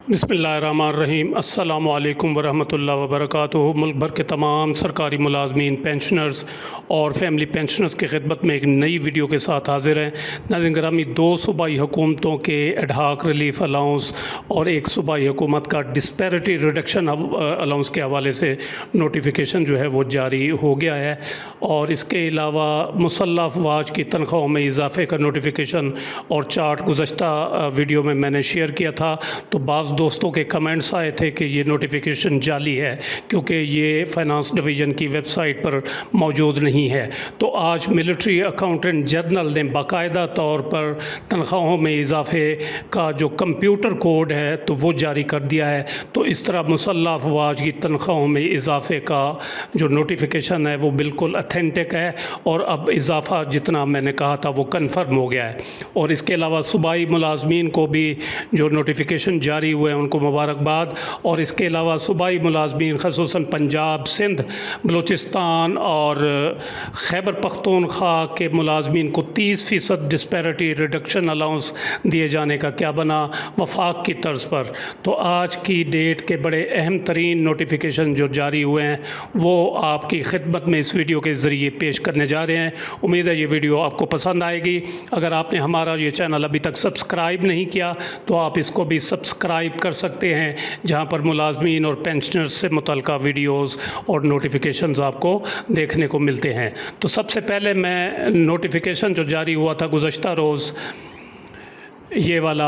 बिस्मिल्लाहिर्रहमानिर्रहीम। अस्सलामु अलैकुम वरहमतुल्लाहि वबरकातुहू। मुल्क भर के तमाम सरकारी मुलाजमीन, पेंशनर्स और फैमिली पेंशनर्स की खिदमत में एक नई वीडियो के साथ हाजिर हैं। नाज़रीन गिरामी, 2 सूबाई हुकूमतों के एडहाक रिलीफ अलाउंस और एक सूबाई हुकूमत का डिस्पैरिटी रिडक्शन अलाउंस के हवाले से नोटिफिकेशन जो है वो जारी हो गया है। और इसके अलावा मुसल्लह अफवाज की तनख्वाहों में इजाफे का नोटिफिकेशन और चार्ट गुज़श्ता वीडियो में मैंने शेयर किया था। तो बाज़ दोस्तों के कमेंट्स आए थे कि ये नोटिफिकेशन जाली है क्योंकि ये फ़ाइनेंस डिवीज़न की वेबसाइट पर मौजूद नहीं है। तो आज मिलिट्री अकाउंटेंट जनरल ने बाकायदा तौर पर तनख्वाहों में इजाफे का जो कंप्यूटर कोड है तो वो जारी कर दिया है। तो इस तरह मुसल्लह अफवाज की तनख्वाहों में इजाफे का जो नोटिफिकेशन है वो बिल्कुल अथेंटिक है और अब इजाफा जितना मैंने कहा था वो कन्फर्म हो गया है। और इसके अलावा सूबाई मुलाजमीन को भी जो नोटिफिकेशन जारी हुए हैं उनको मुबारकबाद। और इसके अलावा सूबाई मुलाजमीन ख़ुसूसन पंजाब, सिंध, बलूचिस्तान और खैबर पख्तूनख्वा के मुलाजमीन को 30% डिस्पैरिटी रिडक्शन अलाउंस दिए जाने का क्या बना वफाक की तर्ज पर। तो आज की डेट के बड़े अहम तरीन नोटिफिकेशन जो जारी हुए हैं वो आपकी खिदमत में इस वीडियो के ज़रिए पेश करने जा रहे हैं। उम्मीद है ये वीडियो आपको पसंद आएगी। अगर आपने हमारा ये चैनल अभी तक सब्सक्राइब नहीं किया तो आप इसको भी सब्सक्राइब कर सकते हैं, जहां पर मुलाजमीन और पेंशनर्स से मुतल्लिक़ वीडियोस और नोटिफिकेशंस आपको देखने को मिलते हैं। तो सबसे पहले मैं नोटिफिकेशन जो जारी हुआ था गुज़श्ता रोज़, ये वाला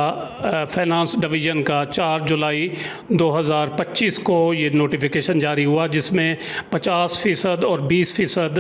फ़ाइनेंस डिवीज़न का 4 जुलाई 2025 को ये नोटिफिकेशन जारी हुआ, जिसमें 50% और 20%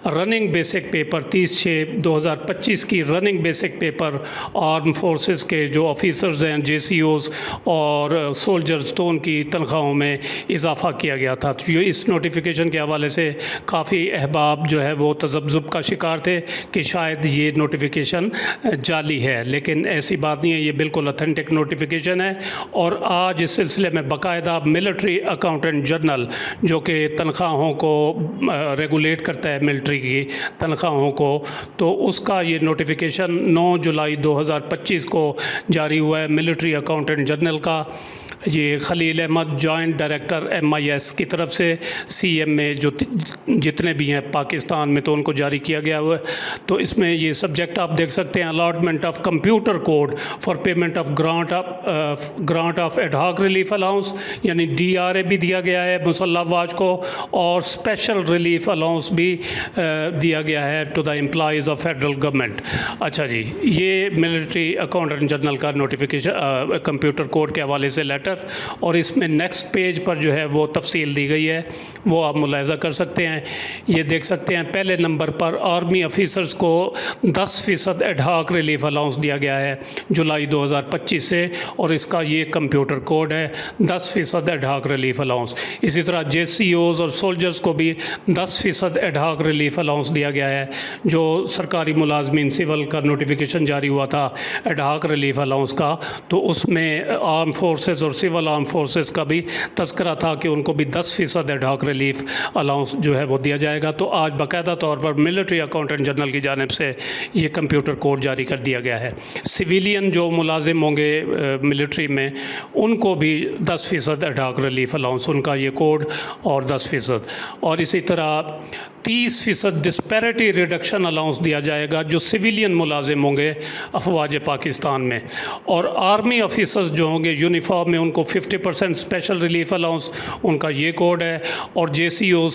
रनिंग बेसिक पेपर 30/6/2025 की running basic paper arm forces के जो ऑफिसर्स हैं, JCOs और सोल्जर्स तो उनकी तनख्वाहों में इजाफ़ा किया गया था। तो ये इस नोटिफिकेशन के हवाले से काफ़ी अहबाब जो है वो तज़ब्ज़ुब का शिकार थे कि शायद ये नोटिफिकेशन जाली है, लेकिन ऐसी बात नहीं है, ये बिल्कुल अथेंटिक नोटिफिकेशन है। और आज इस सिलसिले में बाकायदा मिलिट्री अकाउंटेंट जनरल जो कि तनख्वाहों को रेगुलेट करता है, मिलिट्री की तनख्वाहों को, तो उसका ये नोटिफिकेशन 9 जुलाई 2025 को जारी हुआ है। मिलिट्री अकाउंटेंट जनरल का ये Khalil Ahmed joint director MIS की तरफ से CM में जो जितने भी हैं पाकिस्तान में, तो उनको जारी किया गया हुआ है। तो इसमें ये सब्जेक्ट आप देख सकते हैं, allotment of computer code for payment of grant of ad hoc relief allowance, यानी DRA भी दिया गया है मुसल्लह अफवाज को, और स्पेशल रिलीफ अलाउंस भी दिया गया है to the employees of federal government. अच्छा जी, ये मिलिट्री अकाउंटेंट जनरल का नोटिफिकेशन कंप्यूटर कोड के हवाले से लेटर, और इसमें नेक्स्ट पेज पर जो है वो तफसील दी गई है, वो आप मुलाहिज़ा कर सकते हैं। ये देख सकते हैं पहले नंबर पर आर्मी ऑफिसर्स को 10% एडहॉक रिलीफ अलाउंस दिया गया है जुलाई 2025 से, और इसका ये कंप्यूटर कोड है 10% एडहॉक रिलीफ अलाउंस। इसी तरह JCOs और सोल्जर्स को भी 10% एडहॉक रिलीफ अलाउंस दिया गया है। जो सरकारी मुलाजमीन सिविल का नोटिफिकेशन जारी हुआ था एडहॉक रिलीफ अलाउंस का, तो उसमें आर्म फोर्सेस और सिविल आर्म फोर्सेस का भी तस्करा था कि उनको भी 10% एडहॉक रिलीफ अलाउंस जो है वो दिया जाएगा। तो आज बाकायदा तौर पर मिलिट्री अकाउंटेंट जनरल की जानिब से ये कंप्यूटर कोड जारी कर दिया गया है। सिविलियन जो मुलाजिम होंगे मिलिट्री में, उनको भी 10% एडहॉक रिलीफ अलाउंस, उनका ये कोड और 10%, और इसी तरह 30% डिस्पैरिटी रिडक्शन अलाउंस दिया जाएगा जो सिविलियन मुलाजिम होंगे अफवाज पाकिस्तान में। और आर्मी ऑफिसर्स जो होंगे यूनिफॉर्म में, उनको 50% स्पेशल रिलीफ अलाउंस, उनका ये कोड है। और JCO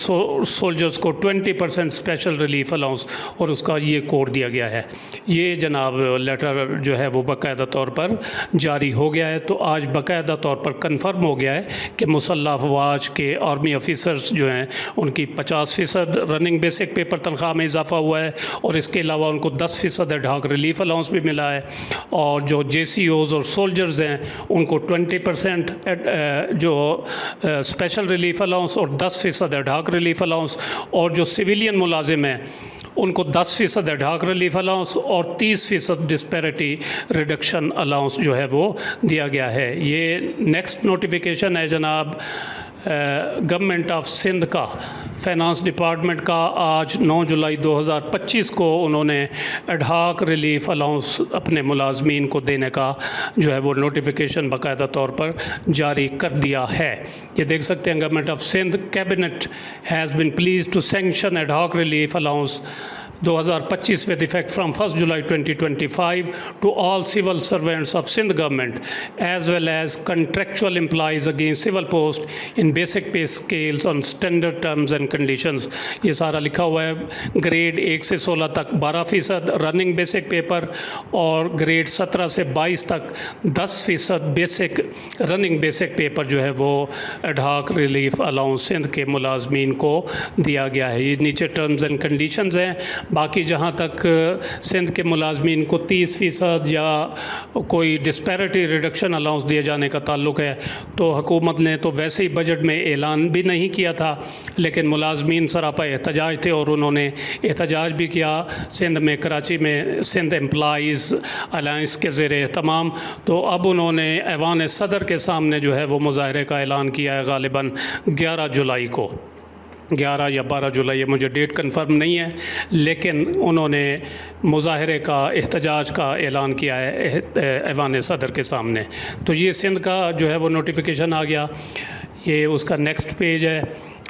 सोल्जर्स को 20% स्पेशल रिलीफ अलाउंस, और उसका ये कोड दिया गया है। ये जनाब लेटर जो है वो बाकायदा तौर पर जारी हो गया है। तो आज बाकायदा तौर पर कन्फर्म हो गया है कि मुसल्लह अफवाज के आर्मी ऑफिसर्स जो हैं उनकी 50% रनिंग बेसिक पेपर तनख्वाह में इजाफा हुआ है, और इसके अलावा उनको 10% एडहॉक रिलीफ अलाउंस भी मिला है। और जो JCOs और सोल्जर्स हैं उनको 20% जो स्पेशल रिलीफ अलाउंस और 10% एडहॉक रिलीफ अलाउंस, और जो सिविलियन मुलाजिम हैं उनको 10% एडहॉक रिलीफ अलाउंस और 30% डिस्पैरिटी रिडक्शन अलाउंस जो है वो दिया गया है। ये नेक्स्ट नोटिफिकेशन है जनाब गवर्नमेंट ऑफ सिंध का फाइनेंस डिपार्टमेंट का आज 9 जुलाई 2025 को उन्होंने एडहॉक रिलीफ अलाउंस अपने मुलाजमीन को देने का जो है वो नोटिफिकेशन बाकायदा तौर पर जारी कर दिया है। ये देख सकते हैं, government of Sindh cabinet has been pleased to sanction ad hoc relief allowance 2025 with effect from 1st July 2025 to all civil servants of Sindh government as well as contractual employees against civil post in basic pay scales on standard terms and conditions। ये सारा लिखा हुआ है। Grade 1 से 16 तक 12% running basic paper और grade 17 से 22 तक 10% बेसिक रनिंग बेसिक पेपर जो है वो एडहॉक रिलीफ अलाउंस सिंध के मुलाजमीन को दिया गया है। ये नीचे टर्म्स एंड कंडीशंस हैं। बाकी जहाँ तक सिंध के मुलाजमीन को 30% या कोई डिस्पैरिटी रिडक्शन अलाउंस दिए जाने का ताल्लुक है, तो हुकूमत ने तो वैसे ही बजट में ऐलान भी नहीं किया था, लेकिन मुलाजमीन सरापा एहतजाज थे और उन्होंने एहतजाज भी किया सिंध में, कराची में सिंध एम्प्लॉइज़ अलायंस के ज़ेरे तमाम। तो अब उन्होंने ऐवान सदर के सामने जो है वो मुजाहरे का ऐलान किया है, गालिबन 11 जुलाई को, 11 या 12 जुलाई, ये मुझे डेट कंफर्म नहीं है, लेकिन उन्होंने मुजाहरे का एहतजाज का ऐलान किया है ऐवान सदर के सामने। तो ये सिंध का जो है वो नोटिफिकेशन आ गया। ये उसका नेक्स्ट पेज है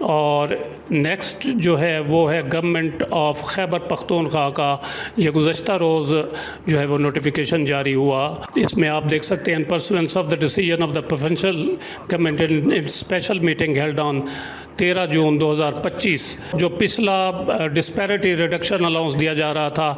और नेक्स्ट जो है वो है गवर्नमेंट ऑफ खैबर पख्तूनख्वा का ये गुज़श्ता रोज़ जो है वो नोटिफिकेशन जारी हुआ। इसमें आप देख सकते हैं, इन pursuance of the decision of the provincial government in special meeting held on 13 जून 2025, जो पिछला डिस्पैरिटी रिडक्शन अलाउंस दिया जा रहा था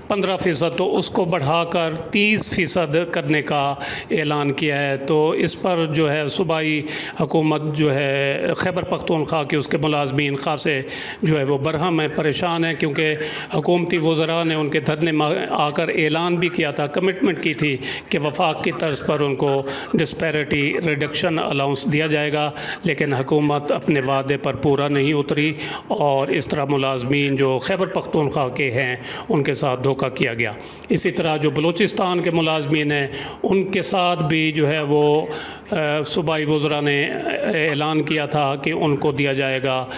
15%, तो उसको बढ़ाकर 30% करने का ऐलान किया है। तो इस पर जो है सूबाई हुकूमत जो है खैबर पख्तूनख्वा की उसके मुलाजमीन खासे जो है वो बरहम है, परेशान है, क्योंकि हुकूमती वज़रा ने उनके धरने में आकर ऐलान भी किया था, कमिटमेंट की थी कि वफाक की तर्ज पर उनको डिस्पैरिटी रिडक्शन अलाउंस दिया जाएगा, लेकिन हुकूमत अपने वादे पर पूरा नहीं उतरी और इस तरह मुलाजमीन जो खैबर पख्तूनख्वा के हैं उनके साथ धोखा किया गया। इसी तरह जो बलूचिस्तान के मुलाजमीन हैं उनके साथ भी जो है वो सूबाई वज़रा ने ऐलान किया था कि उनको दिया जाएगा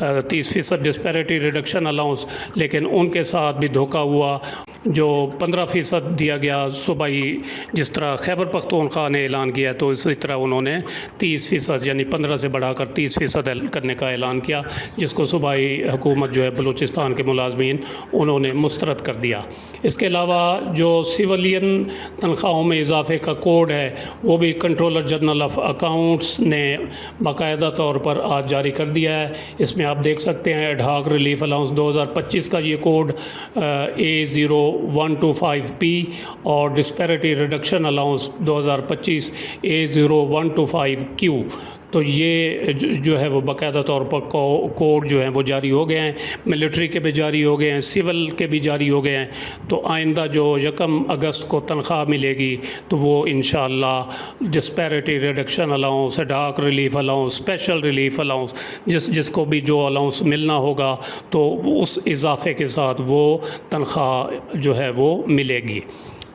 30% डिस्पैरिटी रिडक्शन अलाउंस, लेकिन उनके साथ भी धोखा हुआ। जो 15% दिया गया सूबाई, जिस तरह खैबर पख्तूनख्वा ने ऐलान किया, तो इसी तरह उन्होंने 30% यानी 15 से बढ़ाकर 30% करने का ऐलान किया, जिसको सूबाई हुकूमत जो है बलूचिस्तान के मुलाजमीन उन्होंने मुस्तरद कर दिया। इसके अलावा जो सिविलियन तनख्वाहों में इजाफे का कोड है वो भी कंट्रोलर जनरल ऑफ अकाउंट्स ने बाकायदा तौर पर आज जारी कर दिया है। इसमें आप देख सकते हैं एडहॉक रिलीफ अलाउंस 2025 का ये कोड A0125P और डिस्पैरिटी रिडक्शन अलाउंस 2025 A0125Q। तो ये जो है वो बाकायदा तौर पर कोड जो हैं वो जारी हो गए हैं, मिलिट्री के भी जारी हो गए हैं, सिविल के भी जारी हो गए हैं। तो आइंदा जो 1 अगस्त को तनख्वाह मिलेगी तो वो इंशाअल्लाह disparity reduction allowance, ad hoc relief allowance, special relief allowance, जिसको भी जो अलाउंस मिलना होगा तो उस इजाफे के साथ वो तनख्वाह जो है वो मिलेगी।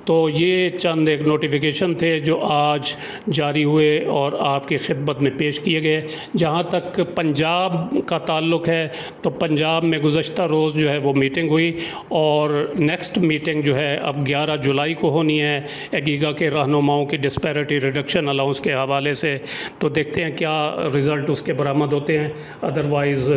तो ये चंद एक नोटिफिकेशन थे जो आज जारी हुए और आपकी खिदमत में पेश किए गए। जहाँ तक पंजाब का ताल्लुक़ है तो पंजाब में गुज़श्ता रोज़ जो है वो मीटिंग हुई और नेक्स्ट मीटिंग जो है अब 11 जुलाई को होनी है एगीगा के रहनुमाओं की डिस्पैरिटी रिडक्शन अलाउंस के हवाले से। तो देखते हैं क्या रिज़ल्ट उसके बरामद होते हैं। अदरवाइज़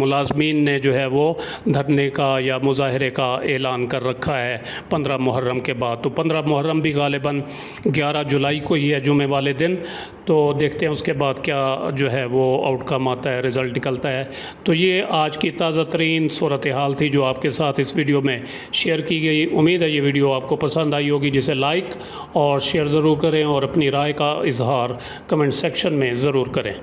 मुलाजमीन ने जो है वो धरने का या मुजाहरे का ऐलान कर रखा है 15 मुहर्रम के बाद। तो 15 मुहर्रम भी गालिबन 11 जुलाई को ही है, जुमे वाले दिन। तो देखते हैं उसके बाद क्या जो है वो आउटकम आता है, रिज़ल्ट निकलता है। तो ये आज की ताज़ा तरीन सूरत हाल थी जो आपके साथ इस वीडियो में शेयर की गई। उम्मीद है ये वीडियो आपको पसंद आई होगी, जिसे लाइक और शेयर ज़रूर करें और अपनी राय का इजहार कमेंट सेक्शन में ज़रूर करें।